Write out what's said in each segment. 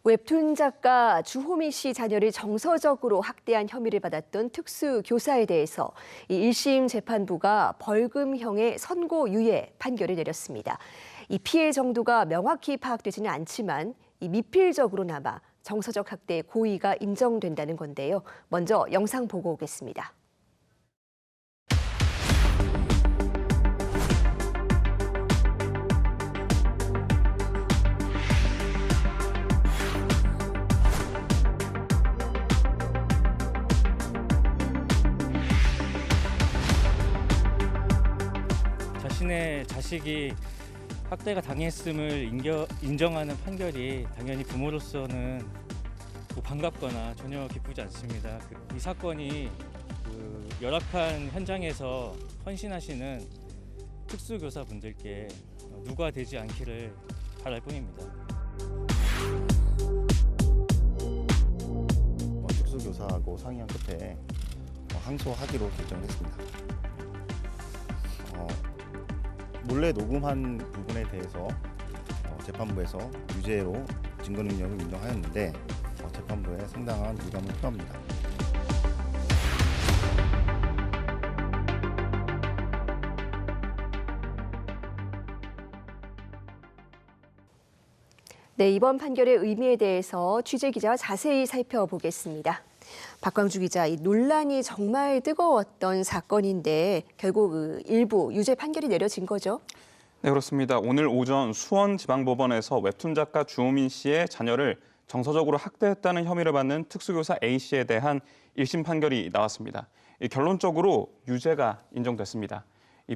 웹툰 작가 주호민 씨 자녀를 정서적으로 학대한 혐의를 받았던 특수교사에 대해서 1심 재판부가 벌금형의 선고유예 판결을 내렸습니다. 이 피해 정도가 명확히 파악되지는 않지만 미필적으로나마 정서적 학대의 고의가 인정된다는 건데요. 먼저 영상 보고 오겠습니다. 자신의 자식이 학대가 당했음을 인정하는 판결이 당연히 부모로서는 반갑거나 전혀 기쁘지 않습니다. 이 사건이 열악한 현장에서 헌신하시는 특수교사분들께 누가 되지 않기를 바랄 뿐입니다. 특수교사하고 상의한 끝에 항소하기로 결정했습니다. 몰래 녹음한 부분에 대해서 재판부에서 유죄로 증거 능력을 인정하였는데 재판부에 상당한 유감을 표합니다. 네, 이번 판결의 의미에 대해서 취재 기자와 자세히 살펴보겠습니다. 박광주 기자, 이 논란이 정말 뜨거웠던 사건인데 결국 일부 유죄 판결이 내려진 거죠? 네, 그렇습니다. 오늘 오전 수원지방법원에서 웹툰 작가 주호민 씨의 자녀를 정서적으로 학대했다는 혐의를 받는 특수교사 A씨에 대한 1심 판결이 나왔습니다. 결론적으로 유죄가 인정됐습니다.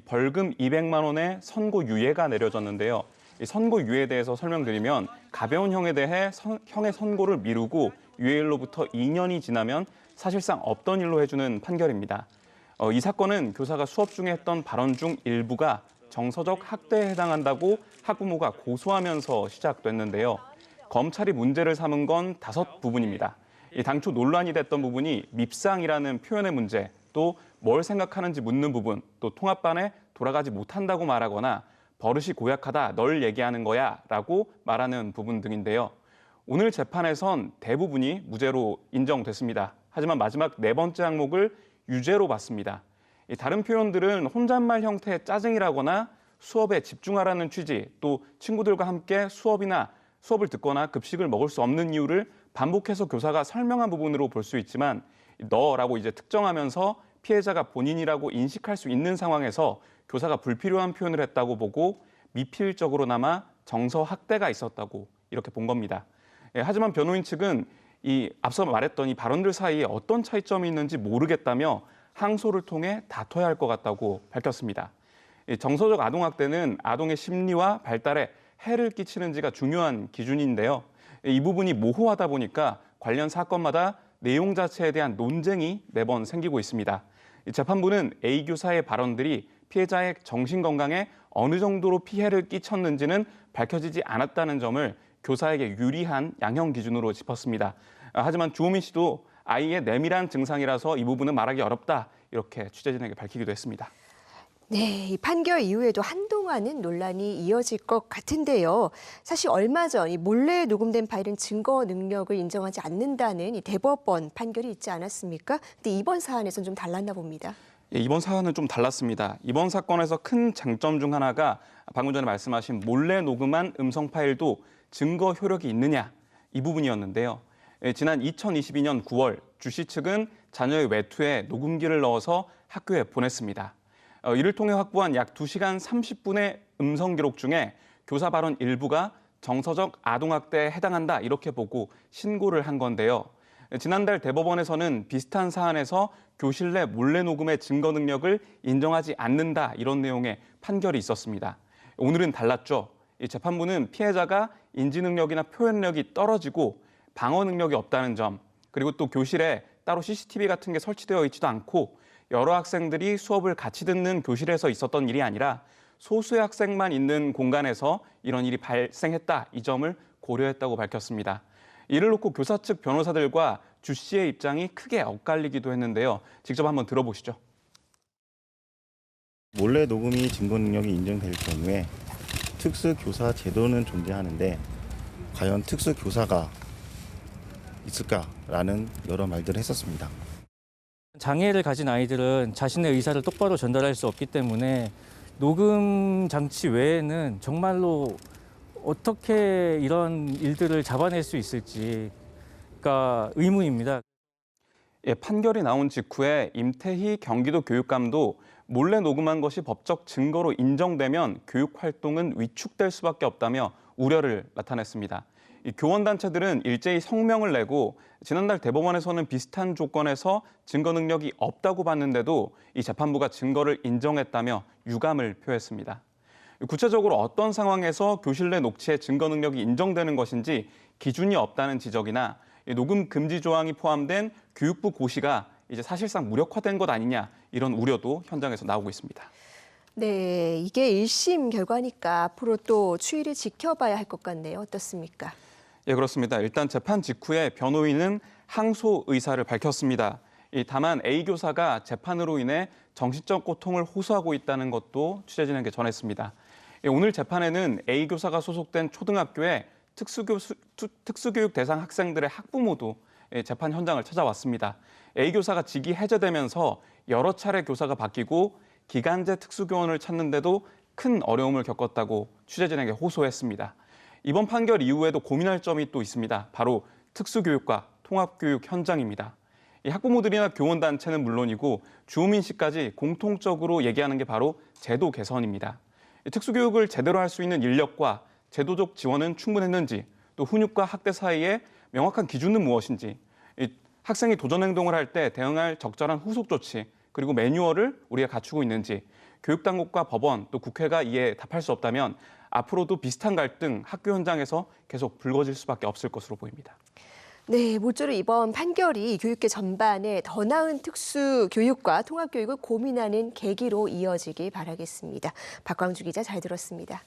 벌금 200만 원의 선고유예가 내려졌는데요. 선고유예에 대해서 설명드리면 가벼운 형에 대해 형의 선고를 미루고 유예일로부터 2년이 지나면 사실상 없던 일로 해주는 판결입니다. 이 사건은 교사가 수업 중에 했던 발언 중 일부가 정서적 학대에 해당한다고 학부모가 고소하면서 시작됐는데요. 검찰이 문제를 삼은 건 5부분입니다. 당초 논란이 됐던 부분이 밉상이라는 표현의 문제, 또 뭘 생각하는지 묻는 부분, 또 통합반에 돌아가지 못한다고 말하거나 버릇이 고약하다, 널 얘기하는 거야 라고 말하는 부분 등인데요. 오늘 재판에선 대부분이 무죄로 인정됐습니다. 하지만 마지막 4번째 항목을 유죄로 봤습니다. 다른 표현들은 혼잣말 형태의 짜증이라거나 수업에 집중하라는 취지, 또 친구들과 함께 수업을 듣거나 급식을 먹을 수 없는 이유를 반복해서 교사가 설명한 부분으로 볼 수 있지만 너라고 특정하면서 피해자가 본인이라고 인식할 수 있는 상황에서 교사가 불필요한 표현을 했다고 보고 미필적으로나마 정서 학대가 있었다고 이렇게 본 겁니다. 하지만 변호인 측은 앞서 말했던 이 발언들 사이에 어떤 차이점이 있는지 모르겠다며 항소를 통해 다퉈야 할 것 같다고 밝혔습니다. 정서적 아동학대는 아동의 심리와 발달에 해를 끼치는지가 중요한 기준인데요. 이 부분이 모호하다 보니까 관련 사건마다 내용 자체에 대한 논쟁이 매번 생기고 있습니다. 재판부는 A 교사의 발언들이 피해자의 정신건강에 어느 정도로 피해를 끼쳤는지는 밝혀지지 않았다는 점을 교사에게 유리한 양형 기준으로 짚었습니다. 하지만 주호민 씨도 아이의 내밀한 증상이라서 이 부분은 말하기 어렵다, 이렇게 취재진에게 밝히기도 했습니다. 네, 이 판결 이후에도 한동안은 논란이 이어질 것 같은데요. 사실 얼마 전 이 몰래 녹음된 파일은 증거 능력을 인정하지 않는다는 이 대법원 판결이 있지 않았습니까? 근데 이번 사안에서는 좀 달랐나 봅니다. 이번 사안은 좀 달랐습니다. 이번 사건에서 큰 장점 중 하나가 방금 전에 말씀하신 몰래 녹음한 음성 파일도 증거 효력이 있느냐, 이 부분이었는데요. 지난 2022년 9월 주씨 측은 자녀의 외투에 녹음기를 넣어서 학교에 보냈습니다. 이를 통해 확보한 약 2시간 30분의 음성 기록 중에 교사 발언 일부가 정서적 아동학대에 해당한다, 이렇게 보고 신고를 한 건데요. 지난달 대법원에서는 비슷한 사안에서 교실 내 몰래 녹음의 증거 능력을 인정하지 않는다, 이런 내용의 판결이 있었습니다. 오늘은 달랐죠. 이 재판부는 피해자가 인지 능력이나 표현력이 떨어지고 방어 능력이 없다는 점, 그리고 또 교실에 따로 CCTV 같은 게 설치되어 있지도 않고 여러 학생들이 수업을 같이 듣는 교실에서 있었던 일이 아니라 소수의 학생만 있는 공간에서 이런 일이 발생했다, 이 점을 고려했다고 밝혔습니다. 이를 놓고 교사 측 변호사들과 주 씨의 입장이 크게 엇갈리기도 했는데요. 직접 한번 들어보시죠. 몰래 녹음이 증거 능력이 인정될 경우에 특수교사 제도는 존재하는데 과연 특수교사가 있을까라는 여러 말들을 했었습니다. 장애를 가진 아이들은 자신의 의사를 똑바로 전달할 수 없기 때문에 녹음 장치 외에는 정말로 어떻게 이런 일들을 잡아낼 수 있을지가 의문입니다. 예, 판결이 나온 직후에 임태희 경기도 교육감도 몰래 녹음한 것이 법적 증거로 인정되면 교육 활동은 위축될 수밖에 없다며 우려를 나타냈습니다. 이 교원단체들은 일제히 성명을 내고 지난달 대법원에서는 비슷한 조건에서 증거 능력이 없다고 봤는데도 이 재판부가 증거를 인정했다며 유감을 표했습니다. 구체적으로 어떤 상황에서 교실 내 녹취의 증거 능력이 인정되는 것인지 기준이 없다는 지적이나 녹음 금지 조항이 포함된 교육부 고시가 이제 사실상 무력화된 것 아니냐 이런 우려도 현장에서 나오고 있습니다. 네, 이게 1심 결과니까 앞으로 또 추이를 지켜봐야 할 것 같네요. 어떻습니까? 예, 그렇습니다. 일단 재판 직후에 변호인은 항소 의사를 밝혔습니다. 다만 A 교사가 재판으로 인해 정신적 고통을 호소하고 있다는 것도 취재진에게 전했습니다. 오늘 재판에는 A 교사가 소속된 초등학교에 특수교육 대상 학생들의 학부모도 재판 현장을 찾아왔습니다. A 교사가 직위 해제되면서 여러 차례 교사가 바뀌고 기간제 특수교원을 찾는데도 큰 어려움을 겪었다고 취재진에게 호소했습니다. 이번 판결 이후에도 고민할 점이 또 있습니다. 바로 특수교육과 통합교육 현장입니다. 이 학부모들이나 교원단체는 물론이고 주호민 씨까지 공통적으로 얘기하는 게 바로 제도 개선입니다. 특수교육을 제대로 할 수 있는 인력과 제도적 지원은 충분했는지, 또 훈육과 학대 사이에 명확한 기준은 무엇인지, 학생이 도전 행동을 할 때 대응할 적절한 후속 조치, 그리고 매뉴얼을 우리가 갖추고 있는지, 교육당국과 법원, 또 국회가 이에 답할 수 없다면 앞으로도 비슷한 갈등 학교 현장에서 계속 불거질 수밖에 없을 것으로 보입니다. 네, 모쪼록 이번 판결이 교육계 전반에 더 나은 특수교육과 통합교육을 고민하는 계기로 이어지길 바라겠습니다. 박광주 기자 잘 들었습니다.